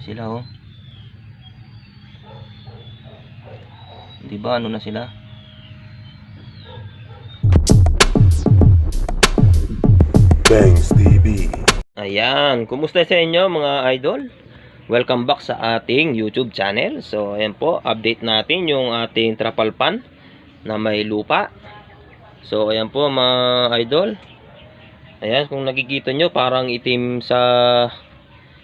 sila oh. Di ba ano na sila? Bangs TV. Ayan, kumusta sa inyo mga idol? Welcome back sa ating YouTube channel. So ayan po, update natin yung ating trapal pan na may lupa. So ayan po mga idol. Ayan, kung nakikita nyo parang itim sa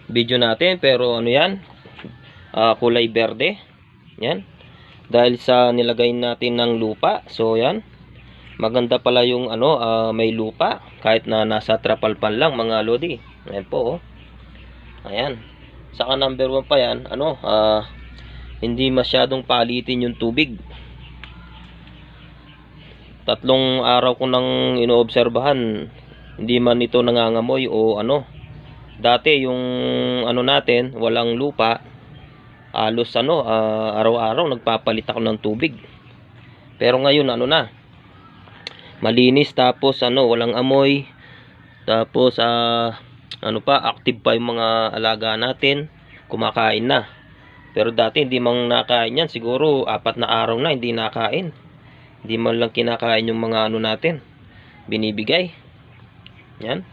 video natin, pero ano yan, kulay berde. Yan, dahil sa nilagay natin ng lupa. So yan, maganda pala yung ano, may lupa kahit na nasa trapal pan lang mga lodi. Ayan po oh. Ayan, saka number 1 pa yan, ano, hindi masyadong palitin yung tubig. Tatlong araw ko nang inoobserbahan, hindi man ito nangangamoy o ano. Dati yung ano natin, walang lupa, halos ano, araw-araw nagpapalit ako ng tubig. Pero ngayon ano na, malinis, tapos ano, walang amoy, tapos ano pa, active pa yung mga alaga natin, kumakain na. Pero dati hindi mang nakain yan, siguro 4 na araw na hindi nakain. Hindi man lang kinakain yung mga ano natin, binibigay. Yan.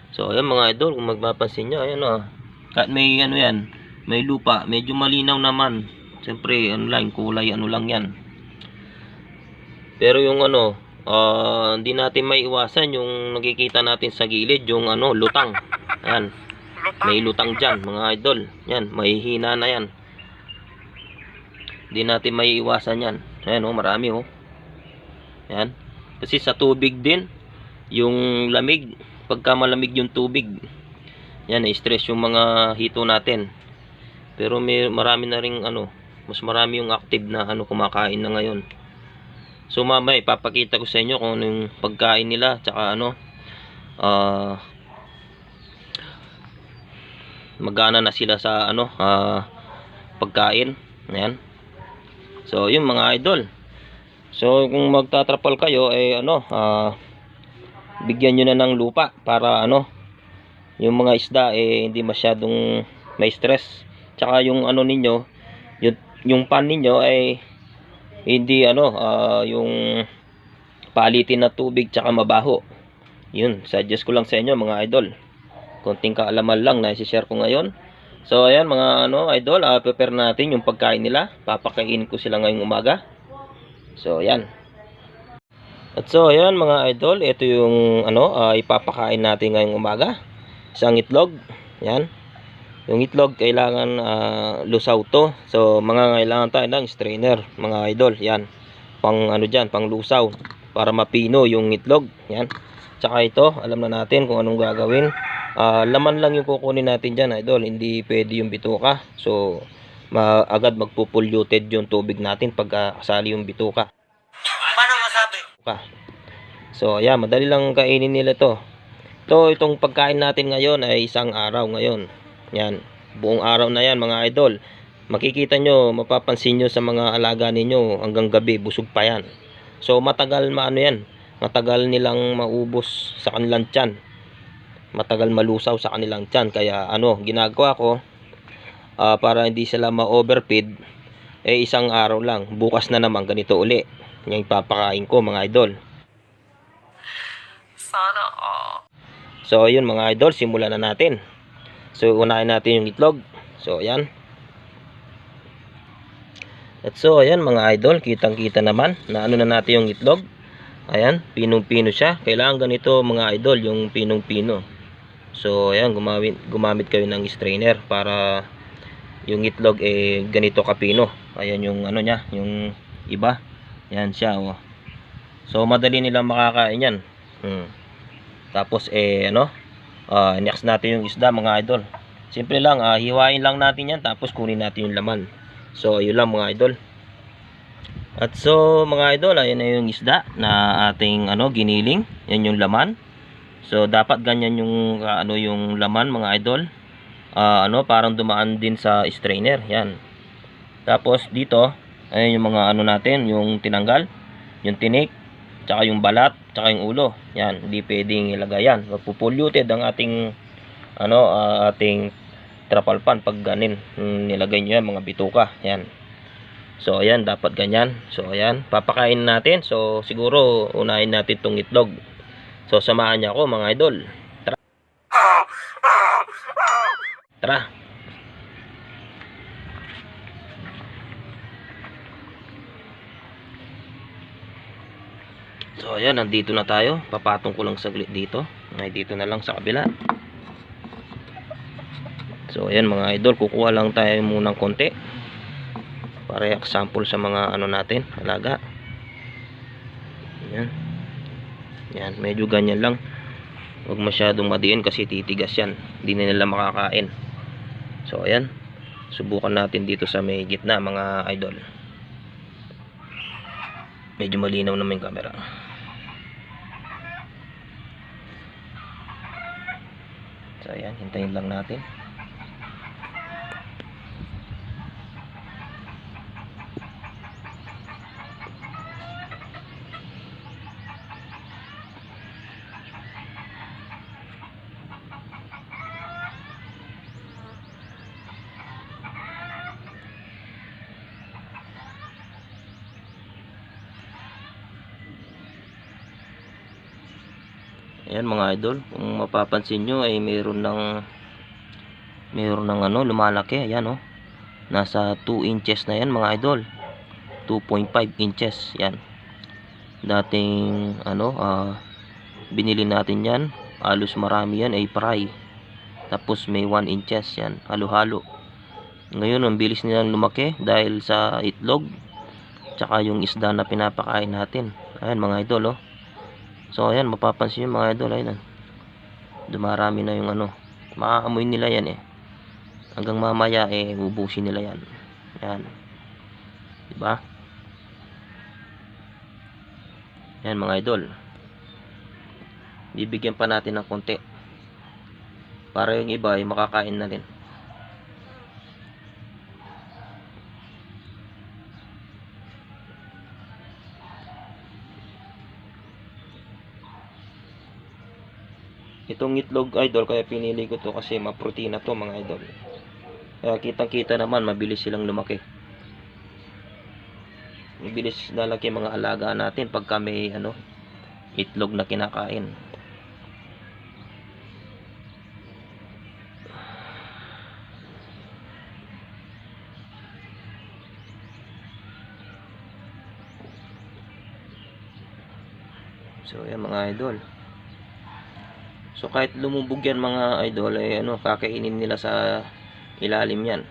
So ayan mga idol, kung magpapansin nyo, ayan oh, kahit may ano yan, may lupa, medyo malinaw naman. Siyempre ano lang, kulay ano lang yan. Pero yung ano, hindi natin may iwasan yung nakikita natin sa gilid, yung ano, lutang. Ayan, may lutang dyan mga idol. Yan, mahihina na yan. Hindi natin may iwasan yan. Ayan oh, marami oh. Yan, kasi sa tubig din, yung lamig, pagka malamig yung tubig, yan, na-stress yung mga hito natin. Pero marami na ring ano, mas marami yung active na ano, kumakain na ngayon. So mamaya ipapakita ko sa inyo kung ano yung pagkain nila, tsaka ano, magana na sila sa ano, pagkain. Ayan. So yung mga idol, so kung magtatrapal kayo ano, bigyan nyo na ng lupa para ano, yung mga isda hindi masyadong may stress. Tsaka yung ano ninyo, yung pan ninyo ay hindi ano, yung palitin na tubig tsaka mabaho. Yun, suggest ko lang sa inyo mga idol. Konting kaalaman lang na i-share ko ngayon. So ayan mga ano idol, prepare natin yung pagkain nila. Papakainin ko sila ngayong umaga. So ayan. At so ayan mga idol, ito yung ano, ipapakain natin ngayong umaga. Isang itlog. Yan. Yung itlog kailangan lusaw to. So mangangailangan tayo ng strainer mga idol. Yan. Pang ano diyan, pang lusaw para mapino yung itlog. Yan. Tsaka ito, alam na natin kung anong gagawin. Laman lang yung kukunin natin diyan idol. Hindi pwede yung bituka. So agad magpo-polluted yung tubig natin pag kasali yung bituka. Paano masabi? So ayan, madali lang kainin nila to. Itong pagkain natin ngayon ay isang araw ngayon. Yan, buong araw na yan mga idol. Makikita nyo, mapapansin nyo sa mga alaga ninyo, hanggang gabi busog pa yan. So matagal maano yan, matagal nilang maubos sa kanilang tiyan, matagal malusaw sa kanilang tiyan. Kaya ano, ginagawa ko, para hindi sila ma-overfeed, isang araw lang, bukas na naman ganito uli yung ipapakain ko mga idol. Sana all. So ayun mga idol, simulan na natin. So unahin natin yung itlog. So ayan. At so ayan mga idol, kitang-kita naman na ano na natin yung itlog. Ayan, pinong-pino siya. Kailangan ganito mga idol, yung pinong-pino. So ayan, gumamit kayo ng strainer para yung itlog ganito kapino. Ayan yung ano niya, yung iba. Ayan siya oh. So madali nilang makakain yan. Tapos ano, next natin yung isda mga idol. Simple lang, hiwain lang natin yan, tapos kunin natin yung laman. So yun lang mga idol. At so mga idol, ayan na yung isda na ating ano, giniling. Yan yung laman. So dapat ganyan yung ano, yung laman mga idol. Ano, parang dumaan din sa strainer. Yan. Tapos dito, ayan yung mga ano natin, yung tinanggal, yung tinik, tsaka yung balat, tsaka yung ulo. Yan, hindi pwedeng ilagay yan. Mapupolluted ang ating ano, ating trapal pan pag ganin nilagay nyo yan mga bituka. Yan. So ayan, dapat ganyan. So ayan, papakain natin. So siguro unahin natin tong itlog. So samahan niyo ako mga idol. Tara. Tara. So ayan, nandito na tayo. Papatong ko lang saglit dito. Ay, dito na lang sa kabila. So ayan mga idol, kukuha lang tayo munang konti para example sa mga ano natin, alaga. Ayan. Yan, medyo ganyan lang. Huwag masyadong madiin kasi titigas yan. Hindi na nila makakain. So ayan, subukan natin dito sa may gitna mga idol. Medyo malinaw naman yung camera. So ayan, hintayin lang natin. Ayan mga idol, kung mapapansin nyo ay mayroon ng ano, lumalaki. Ayan oh, nasa 2 inches na yan mga idol, 2.5 inches yan. Dating ano, binili natin yan, halos marami yan ay fry, tapos may 1 inches yan, halo-halo. Ngayon ang bilis nilang lumaki dahil sa itlog tsaka yung isda na pinapakain natin. Ayan mga idol oh. So ayan, mapapansin nyo mga idol, ayun, dumarami na yung ano, maaamoy nila yan eh. Hanggang mamaya eh ubusin nila yan. Yan, diba? Yan mga idol, bibigyan pa natin ng konti para yung iba ay makakain na rin. Itong itlog idol, kaya pinili ko to kasi maprotina to mga idol. Kaya kitang kita naman, mabilis silang lumaki. Mabilis lalaki mga alaga natin pagka may ano, itlog na kinakain. So yan mga idol. So kahit lumubog yan mga idol ay ano, kakainin nila sa ilalim yan.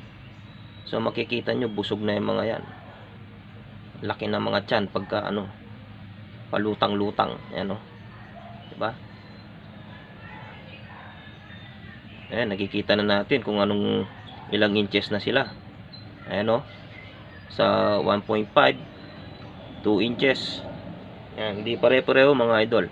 So makikita nyo busog na yung mga yan. Laki ng mga tiyan pagka ano, palutang-lutang. Ayan o, diba? Ayan, nakikita na natin kung anong ilang inches na sila. Ayan o, sa 1.5, 2 inches. Ayan, hindi pare-pareho mga idol.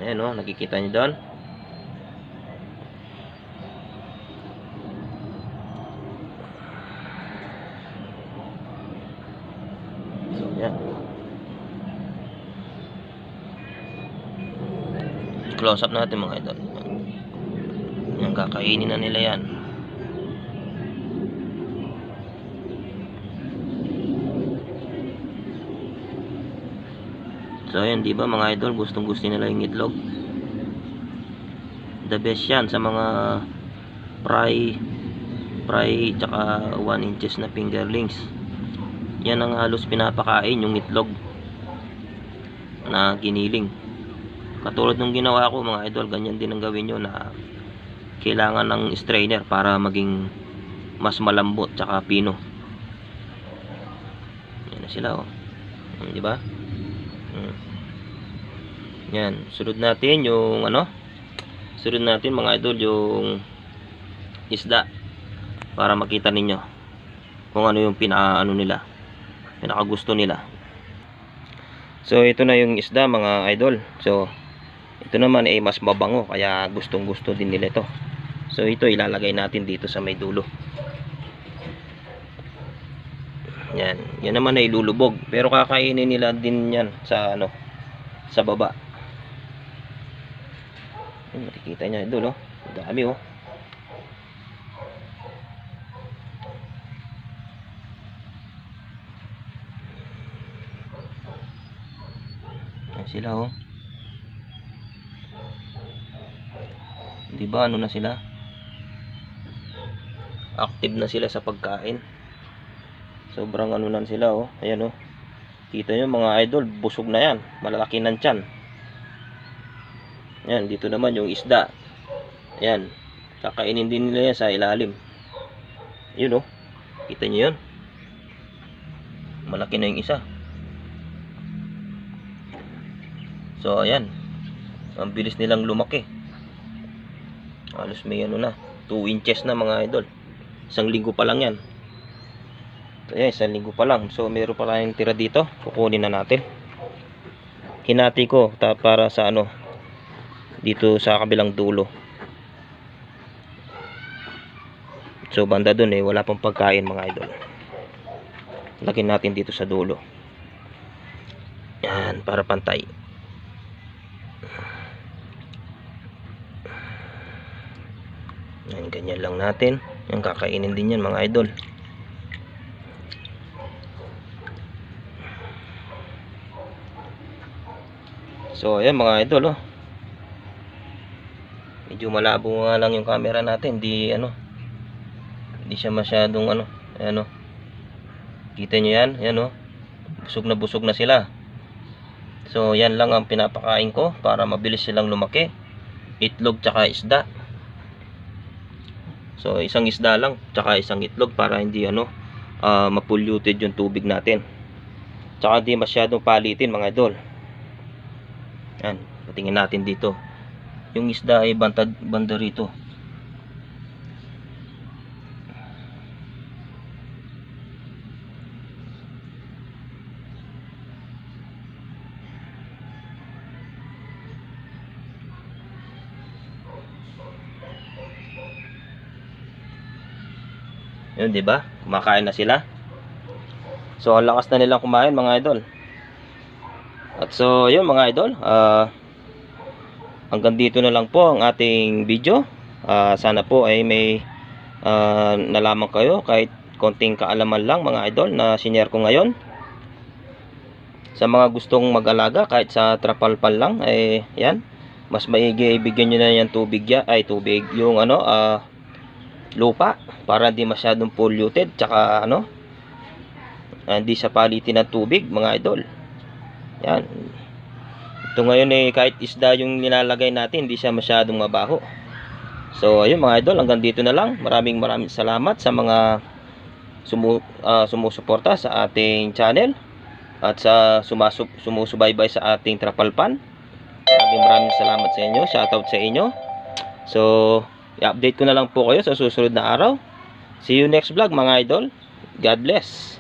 Ayan o, nakikita nyo doon. So, yan. Close up natin mga idol. Yan, kakainin na nila yan. So ayan, di ba mga idol, gustong-gusto nila yung itlog. The best yan sa mga fry tsaka 1 inches na fingerlings. Yan ang halos pinapakain, yung itlog na giniling. Katulad ng ginawa ko mga idol, ganyan din ang gawin nyo, na kailangan ng strainer para maging mas malambot tsaka pino. Yan na sila oh. Di ba? Yan, sunod natin yung ano, sunod natin mga idol yung isda para makita ninyo kung ano yung pinaka-ano nila, pinaka-gusto nila. So ito na yung isda mga idol. So ito naman ay mas mabango, kaya gustong-gusto din nila ito. So ito ilalagay natin dito sa may dulo. Yan. Yan naman ay lulubog. Pero kakainin nila din yan sa ano, sa baba. Yan, makikita nyo idol oh. Dami oh. Yan sila oh. Di ba ano na sila? Active na sila sa pagkain. Sobrang ano nan sila oh. Ayan oh. Kita nyo mga idol, busog na yan. Malalaki ng tiyan. Yan, dito naman yung isda. Ayan. Kakainin din nila yan sa ilalim. Yun oh. Kita nyo yun. Malaki na yung isa. So ayan. Ang bilis nilang lumaki. Halos may ano na. 2 inches na mga idol. 1 linggo pa lang yan. So, ayan, 1 linggo pa lang. So meron pa tayong tira dito. Kukunin na natin. Hinati ko para sa ano, dito sa kabilang dulo. So banda dun wala pang pagkain mga idol. Lagyan natin dito sa dulo. Yan, para pantay. Yan, ganyan lang natin. Yan, kakainin din yan mga idol. So ayan mga idol oh. Medyo malabo nga lang yung camera natin, hindi siya masyadong ayan oh. Kita nyo yan, ayan oh. Busog na sila. So yan lang ang pinapakain ko para mabilis silang lumaki. Itlog tsaka isda. So isang isda lang tsaka isang itlog para hindi mapolluted yung tubig natin. Tsaka hindi masyadong palitin mga idol. Yan, patingin natin dito. Yung isda ay banda rito. Yun, 'di ba? Kumakain na sila. So, ang lakas na nilang kumain mga idol. At so, yun mga idol, hanggang dito na lang po ang ating video. Sana po ay may nalaman kayo kahit konting kaalaman lang mga idol na sinare ko ngayon. Sa mga gustong mag-alaga kahit sa trapalpal lang, yan, mas maigi ibigyan nyo na yan tubig yung lupa para hindi masyadong polluted, tsaka hindi sa palitin ng tubig mga idol. Yan. Ito ngayon kahit isda yung nilalagay natin, hindi siya masyadong mabaho. So ayun mga idol, hanggang dito na lang. Maraming salamat sa mga sumusuporta sa ating channel at sa sumusubaybay sa ating trapalpan. Maraming salamat sa inyo. Shoutout sa inyo. So i-update ko na lang po kayo sa susunod na araw. See you next vlog mga idol. God bless.